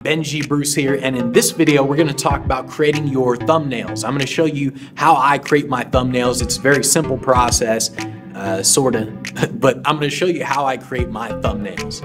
Benji Bruce here, and in this video we're going to talk about creating your thumbnails. I'm going to show you how I create my thumbnails. It's a very simple process, sorta, but I'm going to show you how I create my thumbnails.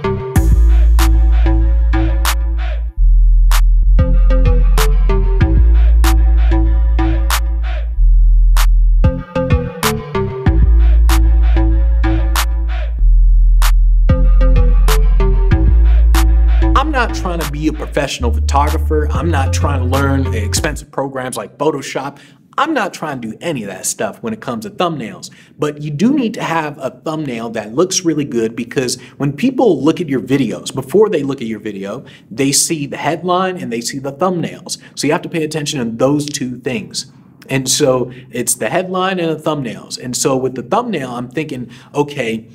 I'm not trying to be a professional photographer. I'm not trying to learn expensive programs like Photoshop. I'm not trying to do any of that stuff when it comes to thumbnails. But you do need to have a thumbnail that looks really good, because when people look at your videos, before they look at your video, they see the headline and they see the thumbnails. So you have to pay attention to those two things. And so it's the headline and the thumbnails. And so with the thumbnail, I'm thinking, okay,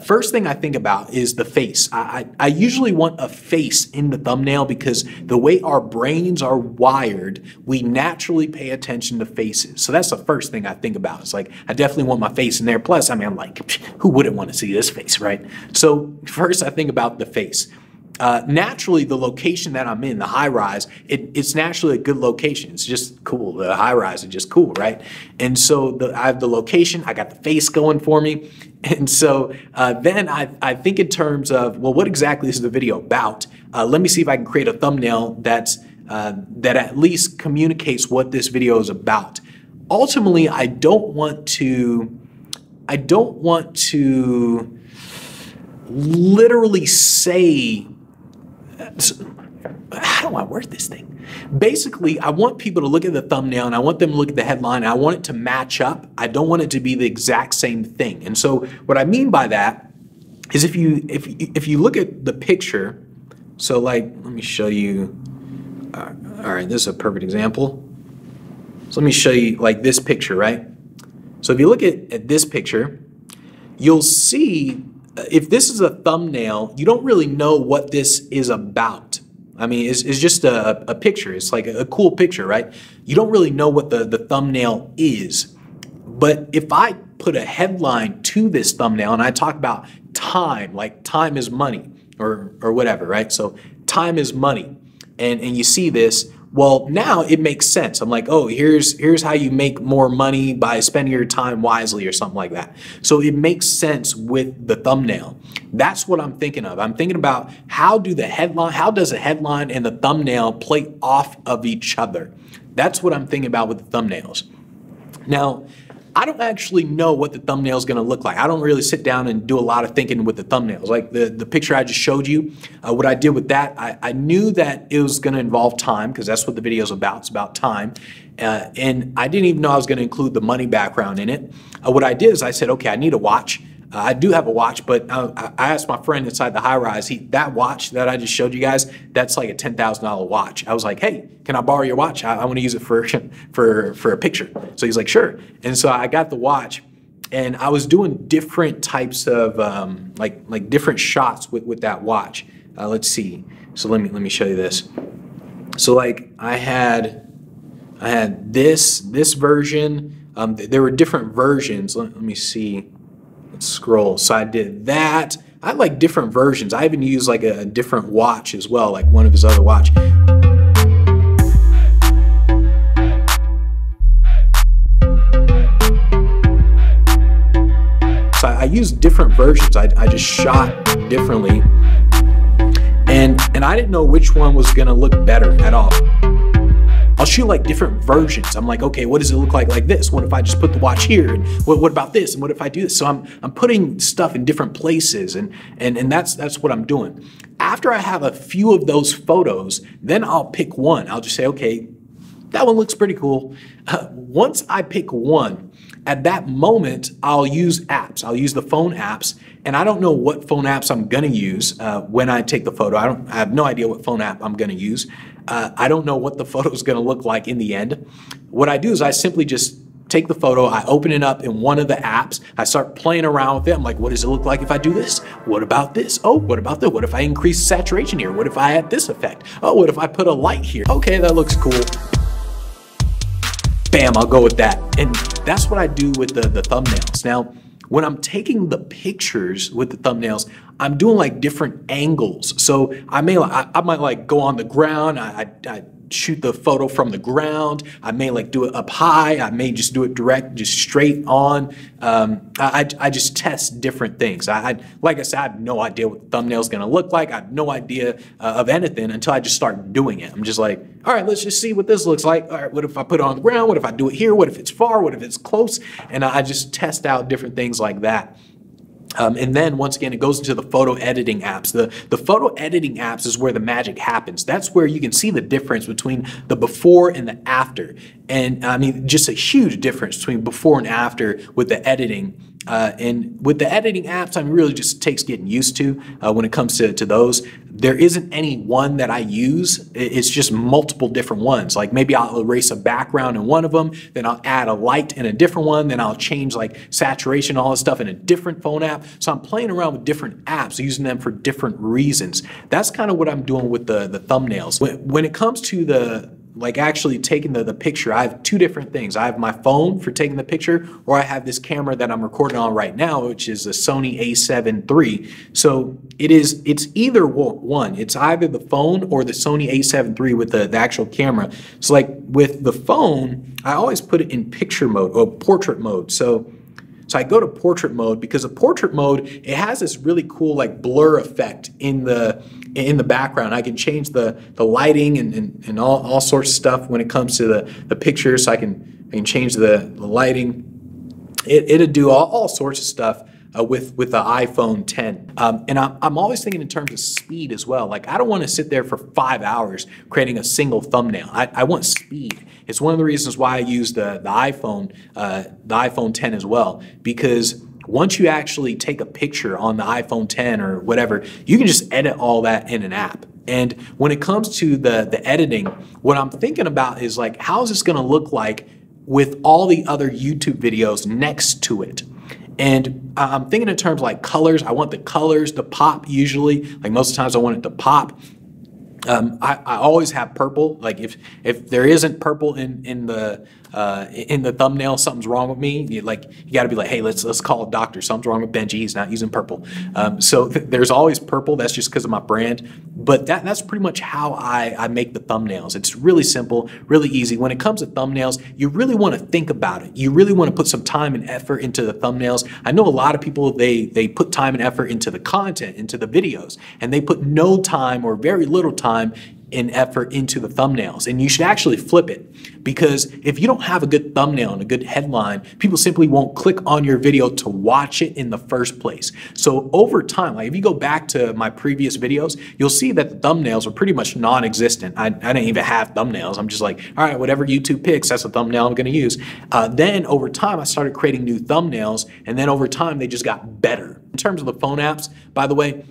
first thing I think about is the face. I usually want a face in the thumbnail because the way our brains are wired, we naturally pay attention to faces. So that's the first thing I think about. It's like, I definitely want my face in there. Plus, I mean, I'm like, who wouldn't want to see this face, right? So first I think about the face. Naturally, the location that I'm in, the high rise, it's naturally a good location. It's just cool. The high rise is just cool, right? And so I have the location, I got the face going for me. And so then I think in terms of, well, what exactly is the video about? Let me see if I can create a thumbnail that at least communicates what this video is about. Ultimately, I don't want to literally say, how do I word this thing? Basically, I want people to look at the thumbnail and I want them to look at the headline. And I want it to match up. I don't want it to be the exact same thing. And so what I mean by that is if you look at the picture, so like, let me show you. All right, this is a perfect example. So let me show you like this picture, right? So if you look at this picture, you'll see if this is a thumbnail, you don't really know what this is about. I mean, it's just a picture. It's like a cool picture, right? You don't really know what the thumbnail is. But if I put a headline to this thumbnail and I talk about time, like time is money or whatever, right? So time is money. And you see this, well, now it makes sense. I'm like, oh, here's how you make more money by spending your time wisely or something like that. So it makes sense with the thumbnail. That's what I'm thinking of. I'm thinking about how does a headline and the thumbnail play off of each other? That's what I'm thinking about with the thumbnails. Now, I don't actually know what the thumbnail is going to look like. I don't really sit down and do a lot of thinking with the thumbnails. Like the picture I just showed you, what I did with that, I knew that it was going to involve time because that's what the video is about. It's about time. And I didn't even know I was going to include the money background in it. What I did is I said, okay, I need a watch. I do have a watch, but I asked my friend inside the high rise, that watch that I just showed you guys, that's like a $10,000 watch. I was like, hey, can I borrow your watch? I want to use it for a picture. So he's like, sure. And so I got the watch and I was doing different types of like different shots with that watch. Let's see. So let me show you this. So like I had this version. There were different versions. Let me see. Let's scroll. So I did that. I had like different versions. I even used like a different watch as well, like one of his other watch. So I used different versions. I just shot differently. And I didn't know which one was gonna look better at all. I'll shoot like different versions. I'm like, okay, what does it look like this? What if I just put the watch here? And what about this? And what if I do this? So I'm putting stuff in different places, and that's what I'm doing. After I have a few of those photos, then I'll pick one. I'll just say, okay, that one looks pretty cool. Once I pick one, at that moment, I'll use apps. I'll use the phone apps, and I don't know what phone apps I'm gonna use when I take the photo. I have no idea what phone app I'm gonna use. I don't know what the photo is gonna look like in the end. What I do is I simply just take the photo, I open it up in one of the apps, I start playing around with it. I'm like, what does it look like if I do this? What about this? Oh, what about this? What if I increase saturation here? What if I add this effect? Oh, what if I put a light here? Okay, that looks cool. Bam, I'll go with that. And that's what I do with the thumbnails. Now, when I'm taking the pictures with the thumbnails, I'm doing like different angles. So I might like go on the ground. I shoot the photo from the ground. I may like do it up high. I may just do it direct, just straight on. I just test different things. Like I said, I have no idea what the thumbnail is going to look like. I have no idea of anything until I just start doing it. I'm just like, all right, let's just see what this looks like. All right, what if I put it on the ground? What if I do it here? What if it's far? What if it's close? And I just test out different things like that. And then once again, it goes into the photo editing apps. The photo editing apps is where the magic happens. That's where you can see the difference between the before and the after. And I mean, just a huge difference between before and after with the editing. And with the editing apps, I mean, really just takes getting used to when it comes to those. There isn't any one that I use. It's just multiple different ones. Like maybe I'll erase a background in one of them, then I'll add a light in a different one, then I'll change like saturation, all this stuff in a different phone app. So I'm playing around with different apps, using them for different reasons. That's kind of what I'm doing with the thumbnails. When it comes to like actually taking the picture, I have two different things. I have my phone for taking the picture, or I have this camera that I'm recording on right now, which is a Sony a7 III. So it's either one. It's either the phone or the Sony a7 III with the actual camera. So like with the phone, I always put it in picture mode or portrait mode. So I go to portrait mode because a portrait mode, it has this really cool like blur effect in the background. I can change the lighting and all sorts of stuff when it comes to the picture. So I can change the lighting. It'll do all sorts of stuff with the iPhone 10. And I'm always thinking in terms of speed as well. Like I don't want to sit there for 5 hours creating a single thumbnail. I want speed. It's one of the reasons why I use the iPhone 10 as well, because once you actually take a picture on the iPhone 10 or whatever, you can just edit all that in an app. And when it comes to the editing, what I'm thinking about is like, how is this going to look like with all the other YouTube videos next to it? And I'm thinking in terms like colors. I want the colors to pop usually. Like most of the times I want it to pop. I always have purple. Like if there isn't purple in the thumbnail, something's wrong with me. You got to be like, hey, let's call a doctor. Something's wrong with Benji. He's not using purple. So there's always purple. That's just because of my brand. But that's pretty much how I make the thumbnails. It's really simple, really easy. When it comes to thumbnails, you really want to think about it. You really want to put some time and effort into the thumbnails. I know a lot of people, they put time and effort into the content, into the videos, and they put no time or very little time and effort into the thumbnails. And you should actually flip it, because if you don't have a good thumbnail and a good headline, people simply won't click on your video to watch it in the first place. So over time, like if you go back to my previous videos, you'll see that the thumbnails are pretty much non-existent. I didn't even have thumbnails. I'm just like, all right, whatever YouTube picks, that's the thumbnail I'm going to use. Then over time, I started creating new thumbnails, and then over time, they just got better. In terms of the phone apps, by the way,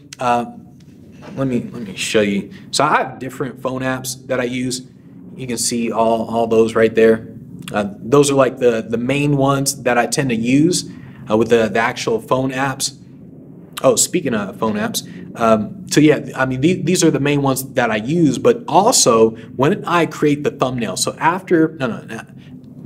let me show you. So I have different phone apps that I use. You can see all those right there. Those are like the main ones that I tend to use with the actual phone apps. Oh, speaking of phone apps, so yeah, I mean, these are the main ones that I use, but also when I create the thumbnail, so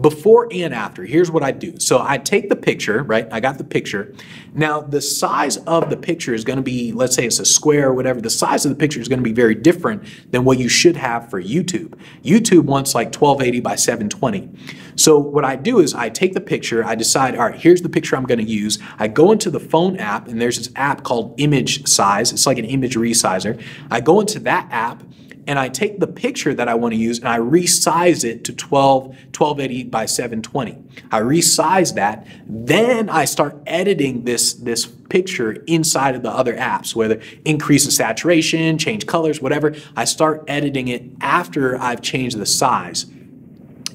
before and after, here's what I do. So I take the picture, right? I got the picture. Now the size of the picture is going to be, let's say it's a square or whatever, the size of the picture is going to be very different than what you should have for YouTube. YouTube wants like 1280 by 720. So what I do is I take the picture, I decide, all right, here's the picture I'm going to use. I go into the phone app, and there's this app called Image Size. It's like an image resizer. I go into that app, and I take the picture that I want to use and I resize it to 1280 by 720. I resize that, then I start editing this picture inside of the other apps, whether increase the saturation, change colors, whatever. I start editing it after I've changed the size.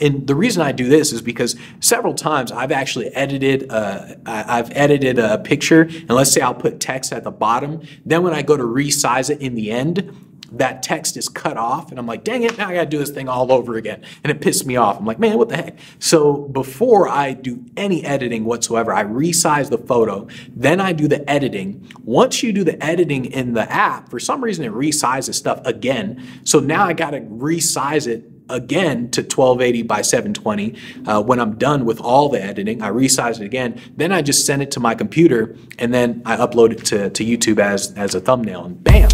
And the reason I do this is because several times I've actually edited a picture, and let's say I'll put text at the bottom. Then when I go to resize it in the end, that text is cut off, and I'm like, dang it, now I gotta do this thing all over again. And it pissed me off. I'm like, man, what the heck? So before I do any editing whatsoever, I resize the photo, then I do the editing. Once you do the editing in the app, for some reason it resizes stuff again. So now I gotta resize it again to 1280 by 720. When I'm done with all the editing, I resize it again. Then I just send it to my computer, and then I upload it to YouTube as a thumbnail, and bam,